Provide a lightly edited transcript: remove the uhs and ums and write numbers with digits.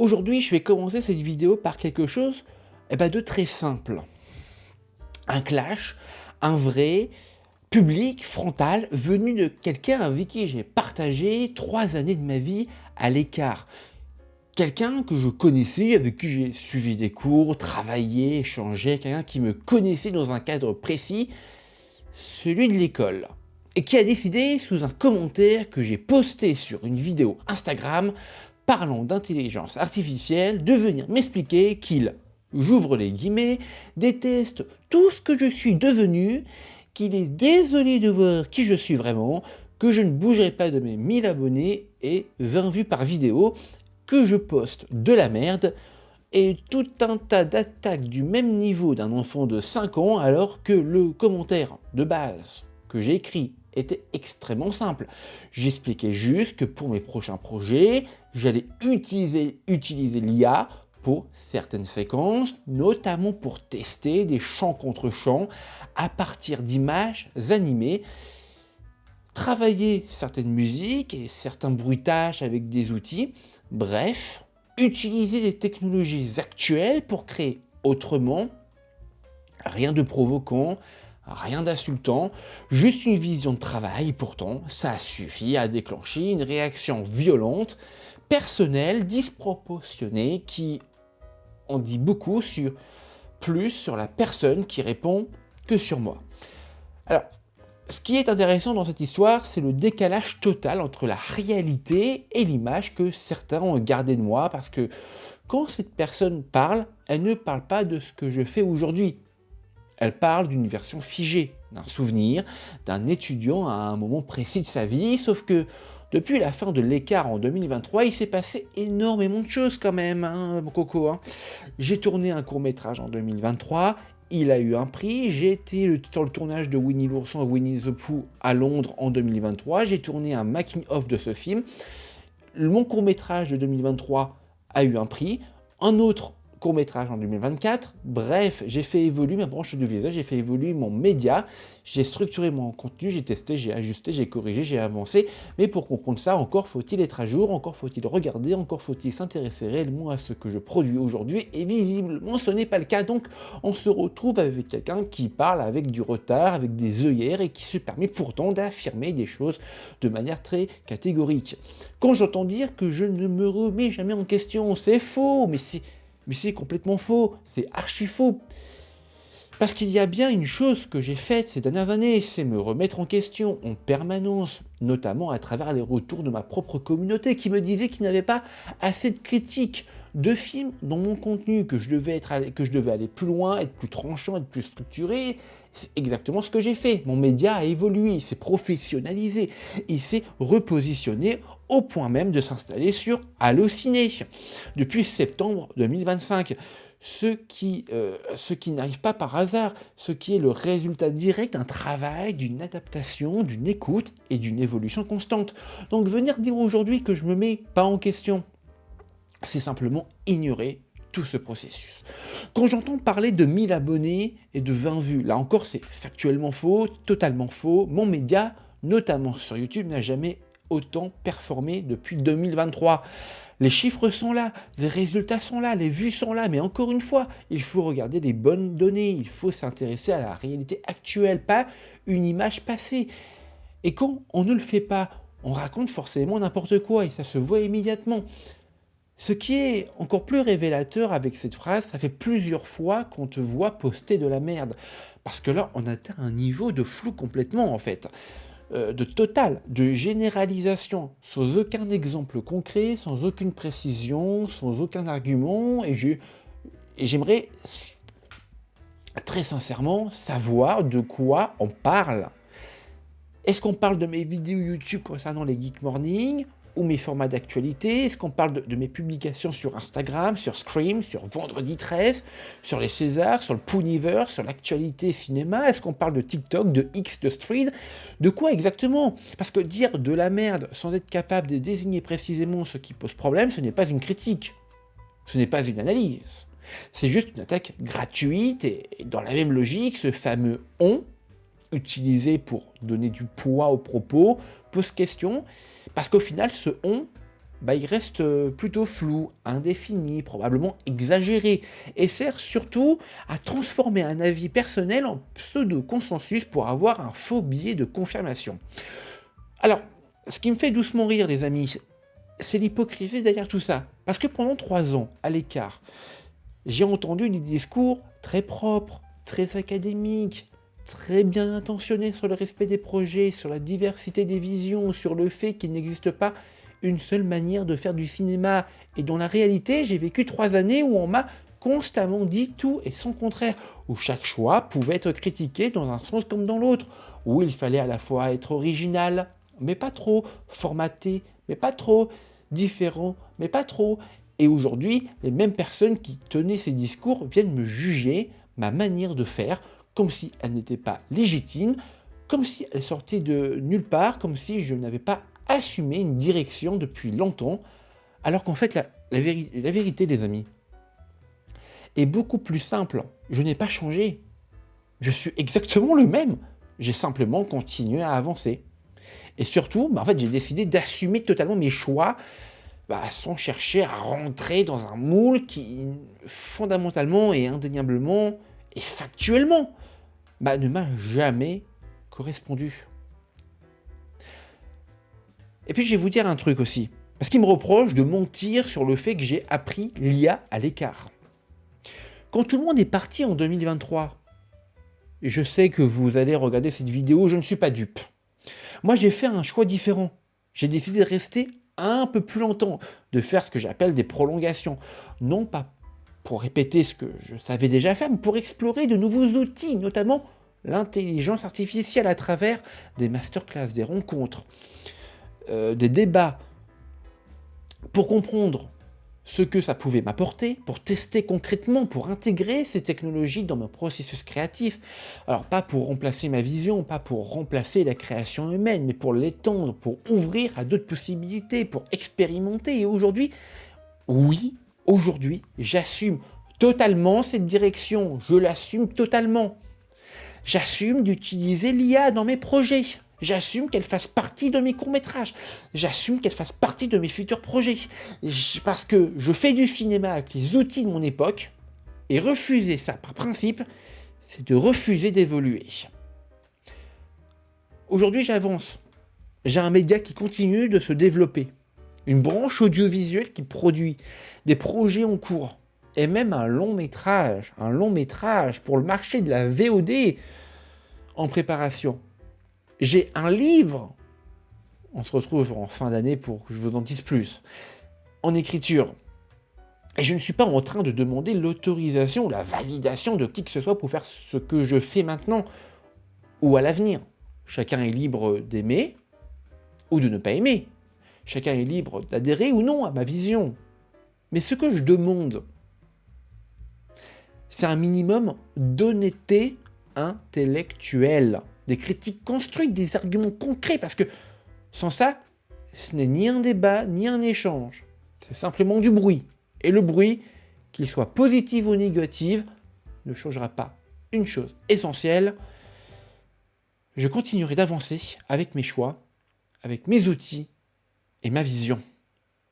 Aujourd'hui, je vais commencer cette vidéo par quelque chose de très simple. Un clash, un vrai, public, frontal, venu de quelqu'un avec qui j'ai partagé 3 années de ma vie à l'écart. Quelqu'un que je connaissais, avec qui j'ai suivi des cours, travaillé, échangé, quelqu'un qui me connaissait dans un cadre précis, celui de l'école. Et qui a décidé, sous un commentaire que j'ai posté sur une vidéo Instagram, parlant d'intelligence artificielle, de venir m'expliquer qu'il, j'ouvre les guillemets, déteste tout ce que je suis devenu, qu'il est désolé de voir qui je suis vraiment, que je ne bougerai pas de mes 1000 abonnés et 20 vues par vidéo, que je poste de la merde, et tout un tas d'attaques du même niveau d'un enfant de 5 ans, alors que le commentaire de base que j'ai écrit était extrêmement simple. J'expliquais juste que pour mes prochains projets, j'allais utiliser l'IA pour certaines séquences, notamment pour tester des chants contre chants à partir d'images animées, travailler certaines musiques et certains bruitages avec des outils, bref, utiliser des technologies actuelles pour créer autrement, rien de provoquant, rien d'insultant, juste une vision de travail. Pourtant, ça suffit à déclencher une réaction violente, personnelle, disproportionnée, qui en dit beaucoup plus sur la personne qui répond que sur moi. Alors, ce qui est intéressant dans cette histoire, c'est le décalage total entre la réalité et l'image que certains ont gardée de moi, parce que quand cette personne parle, elle ne parle pas de ce que je fais aujourd'hui. Elle parle d'une version figée, d'un souvenir, d'un étudiant à un moment précis de sa vie, sauf que depuis la fin de l'écart en 2023, il s'est passé énormément de choses quand même, mon coco. J'ai tourné un court-métrage en 2023, il a eu un prix, j'ai été sur le tournage de Winnie l'ourson et Winnie the Pooh à Londres en 2023, j'ai tourné un making-of de ce film, mon court-métrage de 2023 a eu un prix, un autre court-métrage en 2024, bref, j'ai fait évoluer ma branche audiovisuelle, j'ai fait évoluer mon média, j'ai structuré mon contenu, j'ai testé, j'ai ajusté, j'ai corrigé, j'ai avancé, mais pour comprendre ça, encore faut-il être à jour, encore faut-il regarder, encore faut-il s'intéresser réellement à ce que je produis aujourd'hui, et visiblement ce n'est pas le cas, donc on se retrouve avec quelqu'un qui parle avec du retard, avec des œillères, et qui se permet pourtant d'affirmer des choses de manière très catégorique. Quand j'entends dire que je ne me remets jamais en question, c'est faux, mais c'est complètement faux, c'est archi faux. Parce qu'il y a bien une chose que j'ai faite ces dernières années, c'est me remettre en question en permanence, notamment à travers les retours de ma propre communauté qui me disait qu'il n'y avait pas assez de critiques de films dans mon contenu, que je devais aller plus loin, être plus tranchant, être plus structuré. C'est exactement ce que j'ai fait. Mon média a évolué, il s'est professionnalisé, il s'est repositionné au point même de s'installer sur Allociné depuis septembre 2025. Ce qui n'arrive pas par hasard, ce qui est le résultat direct d'un travail, d'une adaptation, d'une écoute et d'une évolution constante. Donc venir dire aujourd'hui que je me mets pas en question, c'est simplement ignorer tout ce processus. Quand j'entends parler de 1000 abonnés et de 20 vues, là encore c'est factuellement faux, totalement faux. Mon média, notamment sur YouTube, n'a jamais autant performé depuis 2023. Les chiffres sont là, les résultats sont là, les vues sont là, mais encore une fois, il faut regarder les bonnes données, il faut s'intéresser à la réalité actuelle, pas une image passée. Et quand on ne le fait pas, on raconte forcément n'importe quoi et ça se voit immédiatement. Ce qui est encore plus révélateur avec cette phrase, ça fait plusieurs fois qu'on te voit poster de la merde. Parce que là, on atteint un niveau de flou complètement en fait. De total, de généralisation, sans aucun exemple concret, sans aucune précision, sans aucun argument, et j'aimerais très sincèrement savoir de quoi on parle. Est-ce qu'on parle de mes vidéos YouTube concernant les Geek Morning ou mes formats d'actualité? Est-ce qu'on parle de mes publications sur Instagram, sur Scream, sur Vendredi 13, sur les Césars, sur le Pooniverse, sur l'actualité cinéma? Est-ce qu'on parle de TikTok, de X, de Street? De quoi exactement? Parce que dire de la merde sans être capable de désigner précisément ce qui pose problème, ce n'est pas une critique, ce n'est pas une analyse. C'est juste une attaque gratuite et dans la même logique, ce fameux « on » utilisé pour donner du poids aux propos pose question, parce qu'au final, ce « on », bah, il reste plutôt flou, indéfini, probablement exagéré, et sert surtout à transformer un avis personnel en pseudo-consensus pour avoir un faux billet de confirmation. Alors, ce qui me fait doucement rire, les amis, c'est l'hypocrisie derrière tout ça. Parce que pendant 3 ans, à l'écart, j'ai entendu des discours très propres, très académiques, très bien intentionnés sur le respect des projets, sur la diversité des visions, sur le fait qu'il n'existe pas une seule manière de faire du cinéma. Et dans la réalité, j'ai vécu 3 années où on m'a constamment dit tout et son contraire, où chaque choix pouvait être critiqué dans un sens comme dans l'autre, où il fallait à la fois être original, mais pas trop, formaté, mais pas trop, différent, mais pas trop. Et aujourd'hui, les mêmes personnes qui tenaient ces discours viennent me juger ma manière de faire, comme si elle n'était pas légitime, comme si elle sortait de nulle part, comme si je n'avais pas assumé une direction depuis longtemps, alors qu'en fait, la vérité, les amis, est beaucoup plus simple. Je n'ai pas changé. Je suis exactement le même. J'ai simplement continué à avancer. Et surtout, en fait, j'ai décidé d'assumer totalement mes choix, sans chercher à rentrer dans un moule qui, fondamentalement et indéniablement et factuellement, ne m'a jamais correspondu. Et puis je vais vous dire un truc aussi, parce qu'il me reproche de mentir sur le fait que j'ai appris l'IA à l'écart. Quand tout le monde est parti en 2023, et je sais que vous allez regarder cette vidéo, je ne suis pas dupe. Moi j'ai fait un choix différent. J'ai décidé de rester un peu plus longtemps, de faire ce que j'appelle des prolongations. Non pas pour répéter ce que je savais déjà faire, mais pour explorer de nouveaux outils, notamment l'intelligence artificielle à travers des masterclass, des rencontres, des débats, pour comprendre ce que ça pouvait m'apporter, pour tester concrètement, pour intégrer ces technologies dans mon processus créatif. Alors pas pour remplacer ma vision, pas pour remplacer la création humaine, mais pour l'étendre, pour ouvrir à d'autres possibilités, pour expérimenter. Et aujourd'hui, oui, aujourd'hui, j'assume totalement cette direction, je l'assume totalement. J'assume d'utiliser l'IA dans mes projets. J'assume qu'elle fasse partie de mes courts-métrages. J'assume qu'elle fasse partie de mes futurs projets. Parce que je fais du cinéma avec les outils de mon époque, et refuser ça par principe, c'est de refuser d'évoluer. Aujourd'hui, j'avance. J'ai un média qui continue de se développer. Une branche audiovisuelle qui produit des projets en cours. Et même un long métrage pour le marché de la VOD en préparation. J'ai un livre, on se retrouve en fin d'année pour que je vous en dise plus, en écriture. Et je ne suis pas en train de demander l'autorisation ou la validation de qui que ce soit pour faire ce que je fais maintenant ou à l'avenir. Chacun est libre d'aimer ou de ne pas aimer. Chacun est libre d'adhérer ou non à ma vision. Mais ce que je demande, c'est un minimum d'honnêteté intellectuelle. Des critiques construites, des arguments concrets, parce que sans ça, ce n'est ni un débat, ni un échange. C'est simplement du bruit. Et le bruit, qu'il soit positif ou négatif, ne changera pas une chose essentielle. Je continuerai d'avancer avec mes choix, avec mes outils et ma vision.